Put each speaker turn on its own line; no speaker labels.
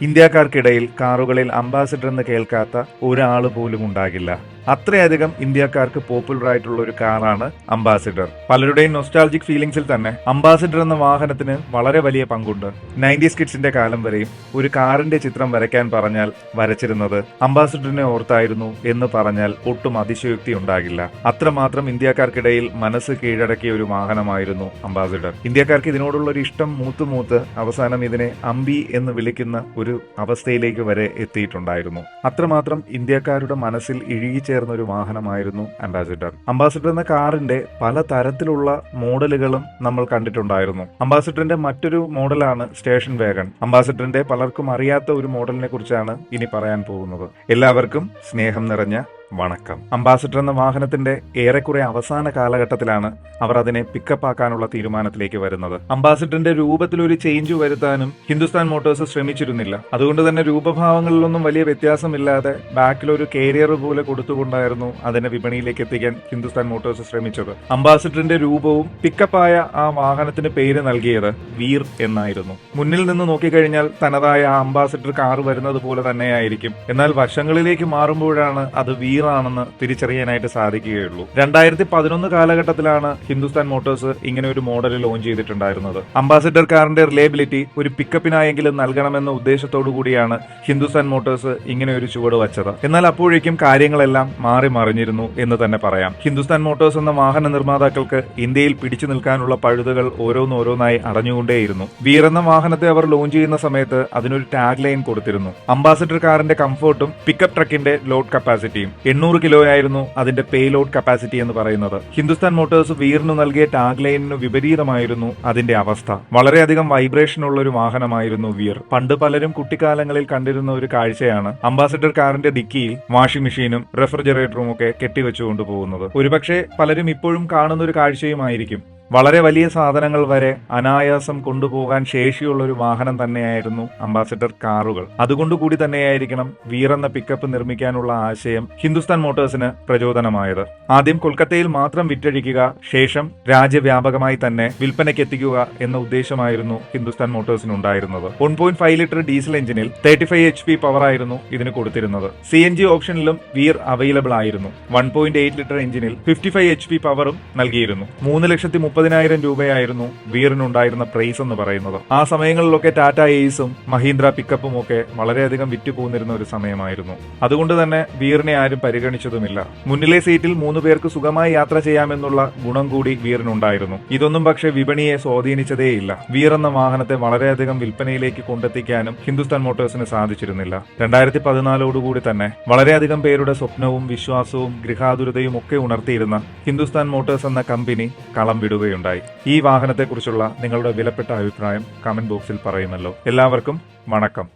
ഇന്ത്യക്കാർക്കിടയിൽ കാറുകളിൽ ambassador എന്ന് കേൾക്കാത്ത ഒരാൾ പോലും ഉണ്ടാകില്ല. അത്രയധികം ഇന്ത്യക്കാർക്ക് പോപ്പുലർ ആയിട്ടുള്ള ഒരു കാറാണ് അംബാസിഡർ. പലരുടെയും നൊസ്റ്റാൾജിക് ഫീലിംഗ്സിൽ തന്നെ അംബാസിഡർ എന്ന വാഹനത്തിന് വളരെ വലിയ പങ്കുണ്ട്. 90s കിഡ്സിന്റെ കാലം വരെയും ഒരു കാറിന്റെ ചിത്രം വരയ്ക്കാൻ പറഞ്ഞാൽ വരച്ചിരുന്നത് അംബാസിഡറിനെ ഓർത്തായിരുന്നു എന്ന് പറഞ്ഞാൽ ഒട്ടും അതിശയോക്തി ഉണ്ടാകില്ല. അത്രമാത്രം ഇന്ത്യക്കാർക്കിടയിൽ മനസ്സ് കീഴടക്കിയ ഒരു വാഹനമായിരുന്നു അംബാസിഡർ. ഇന്ത്യക്കാർക്ക് ഇതിനോടുള്ള ഒരു ഇഷ്ടം മൂത്ത് അവസാനം ഇതിനെ അമ്പി എന്ന് വിളിക്കുന്ന ഒരു അവസ്ഥയിലേക്ക് വരെ എത്തിയിട്ടുണ്ടായിരുന്നു. അത്രമാത്രം ഇന്ത്യക്കാരുടെ മനസ്സിൽ ഇഴുകിച്ചേർന്ന ഒരു വാഹനമായിരുന്നു അംബാസിഡർ. അംബാസിഡർ എന്ന കാറിന്റെ പല തരത്തിലുള്ള മോഡലുകളും നമ്മൾ കണ്ടിട്ടുണ്ടായിരുന്നു. അംബാസിഡറിന്റെ മറ്റൊരു മോഡലാണ് സ്റ്റേഷൻ വേഗൺ. അംബാസിഡറിന്റെ പലർക്കും അറിയാത്ത ഒരു മോഡലിനെ കുറിച്ചാണ് ഇനി പറയാൻ പോകുന്നത്. എല്ലാവർക്കും സ്നേഹം നിറഞ്ഞ വണക്കം. അംബാസിഡർ എന്ന വാഹനത്തിന്റെ ഏറെക്കുറെ അവസാന കാലഘട്ടത്തിലാണ് അവർ അതിനെ പിക്കപ്പ് ആക്കാനുള്ള തീരുമാനത്തിലേക്ക് വരുന്നത്. അംബാസിഡറിന്റെ രൂപത്തിൽ ഒരു ചേഞ്ച് വരുത്താനും ഹിന്ദുസ്ഥാൻ മോട്ടോഴ്സ് ശ്രമിച്ചിരുന്നില്ല. അതുകൊണ്ട് തന്നെ രൂപഭാവങ്ങളിലൊന്നും വലിയ വ്യത്യാസമില്ലാതെ ബാക്കിൽ ഒരു കാരിയർ പോലെ കൊടുത്തുകൊണ്ടായിരുന്നു അതിനെ വിപണിയിലേക്ക് എത്തിക്കാൻ ഹിന്ദുസ്ഥാൻ മോട്ടോഴ്സ് ശ്രമിച്ചത്. അംബാസിഡറിന്റെ രൂപവും പിക്കപ്പായ ആ വാഹനത്തിന് പേര് നൽകിയത് വീർ എന്നായിരുന്നു. മുന്നിൽ നിന്ന് നോക്കിക്കഴിഞ്ഞാൽ തനതായ ആ അംബാസിഡർ കാർ വരുന്നത് പോലെ തന്നെയായിരിക്കും. എന്നാൽ വശങ്ങളിലേക്ക് മാറുമ്പോഴാണ് അത് ആണെന്ന് തിരിച്ചറിയാനായിട്ട് സാധിക്കുകയുള്ളൂ. 2011 കാലഘട്ടത്തിലാണ് ഹിന്ദുസ്ഥാൻ മോട്ടോഴ്സ് ഇങ്ങനെ ഒരു മോഡൽ ലോഞ്ച് ചെയ്തിട്ടുണ്ടായിരുന്നത്. അംബാസിഡർ കാറിന്റെ റിലയബിലിറ്റി ഒരു പിക്കപ്പിനായെങ്കിലും നൽകണമെന്ന ഉദ്ദേശത്തോടു കൂടിയാണ് ഹിന്ദുസ്ഥാൻ മോട്ടോഴ്സ് ഇങ്ങനെ ഒരു ചുവട് വച്ചത്. എന്നാൽ അപ്പോഴേക്കും കാര്യങ്ങളെല്ലാം മാറി മറിഞ്ഞിരുന്നു എന്ന് തന്നെ പറയാം. ഹിന്ദുസ്ഥാൻ മോട്ടോഴ്സ് എന്ന വാഹന നിർമ്മാതാക്കൾക്ക് ഇന്ത്യയിൽ പിടിച്ചു നിൽക്കാനുള്ള പഴുതുകൾ ഓരോന്നോരോന്നായി അടഞ്ഞുകൊണ്ടേയിരുന്നു. വീർ എന്ന വാഹനത്തെ അവർ ലോഞ്ച് ചെയ്യുന്ന സമയത്ത് അതിനൊരു ടാഗ് ലൈൻ കൊടുത്തിരുന്നു. അംബാസിഡർ കാറിന്റെ കംഫോർട്ടും പിക്കപ്പ് ട്രക്കിന്റെ ലോഡ് കപ്പാസിറ്റിയും. 800 കിലോയായിരുന്നു അതിന്റെ പേ ലോഡ് കപ്പാസിറ്റി എന്ന് പറയുന്നത്. ഹിന്ദുസ്ഥാൻ മോട്ടോഴ്സ് വീറിന് നൽകിയ ടാഗ് ലൈനിന് വിപരീതമായിരുന്നു അതിന്റെ അവസ്ഥ. വളരെയധികം വൈബ്രേഷൻ ഉള്ള ഒരു വാഹനമായിരുന്നു വീർ. പണ്ട് പലരും കുട്ടിക്കാലങ്ങളിൽ കണ്ടിരുന്ന ഒരു കാഴ്ചയാണ് അംബാസിഡർ കാറിന്റെ ഡിക്കിയിൽ വാഷിംഗ് മെഷീനും റെഫ്രിജറേറ്ററും ഒക്കെ കെട്ടിവെച്ചുകൊണ്ട് പോകുന്നത്. ഒരുപക്ഷെ പലരും ഇപ്പോഴും കാണുന്ന ഒരു കാഴ്ചയുമായിരിക്കും. വളരെ വലിയ സാധനങ്ങൾ വരെ അനായാസം കൊണ്ടുപോകാൻ ശേഷിയുള്ള ഒരു വാഹനം തന്നെയായിരുന്നു അംബാസിഡർ കാറുകൾ. അതുകൊണ്ടുകൂടി തന്നെയായിരിക്കണം വീർ എന്ന പിക്കപ്പ് നിർമ്മിക്കാനുള്ള ആശയം ഹിന്ദുസ്ഥാൻ മോട്ടോഴ്സിന് പ്രചോദനമായത്. ആദ്യം കൊൽക്കത്തയിൽ മാത്രം വിറ്റഴിക്കുക, ശേഷം രാജ്യവ്യാപകമായി തന്നെ വിൽപ്പനയ്ക്ക് എത്തിക്കുക എന്ന ഉദ്ദേശമായിരുന്നു ഹിന്ദുസ്ഥാൻ മോട്ടോഴ്സിനുണ്ടായിരുന്നത്. 1.5 ലിറ്റർ ഡീസൽ എഞ്ചിനിൽ 35 HP പവർ ആയിരുന്നു ഇതിന് കൊടുത്തിരുന്നത്. CNG ഓപ്ഷനിലും വീർ അവൈലബിൾ ആയിരുന്നു. 1.8 ലിറ്റർ എഞ്ചിനിൽ 55 HP പവറും നൽകിയിരുന്നു. 3,30,000 രൂപയായിരുന്നു വീറിനുണ്ടായിരുന്ന പ്രൈസ് എന്ന് പറയുന്നത്. ആ സമയങ്ങളിലൊക്കെ ടാറ്റ എയ്സും മഹീന്ദ്ര പിക്കപ്പും ഒക്കെ വളരെയധികം വിറ്റുപോകുന്നിരുന്ന ഒരു സമയമായിരുന്നു. അതുകൊണ്ട് തന്നെ വീറിനെ ആരും പരിഗണിച്ചതുമില്ല. മുന്നിലെ സീറ്റിൽ 3 പേർക്ക് സുഖമായി യാത്ര ചെയ്യാമെന്നുള്ള ഗുണം കൂടി വീറിനുണ്ടായിരുന്നു. ഇതൊന്നും പക്ഷേ വിപണിയെ സ്വാധീനിച്ചതേയില്ല. വീർ എന്ന വാഹനത്തെ വളരെയധികം വിൽപ്പനയിലേക്ക് കൊണ്ടെത്തിക്കാനും ഹിന്ദുസ്ഥാൻ മോട്ടോഴ്സിന് സാധിച്ചിരുന്നില്ല. 2014 തന്നെ വളരെയധികം പേരുടെ സ്വപ്നവും വിശ്വാസവും ഗൃഹാതുരതയും ഒക്കെ ഉണർത്തിയിരുന്ന ഹിന്ദുസ്ഥാൻ മോട്ടോഴ്സ് എന്ന കമ്പനി കളം വിടുകയുണ്ടായി. ഈ വാഹനത്തെക്കുറിച്ചുള്ള നിങ്ങളുടെ വിലപ്പെട്ട അഭിപ്രായം കമന്റ് ബോക്സിൽ പറയുമല്ലോ. എല്ലാവർക്കും വണക്കം.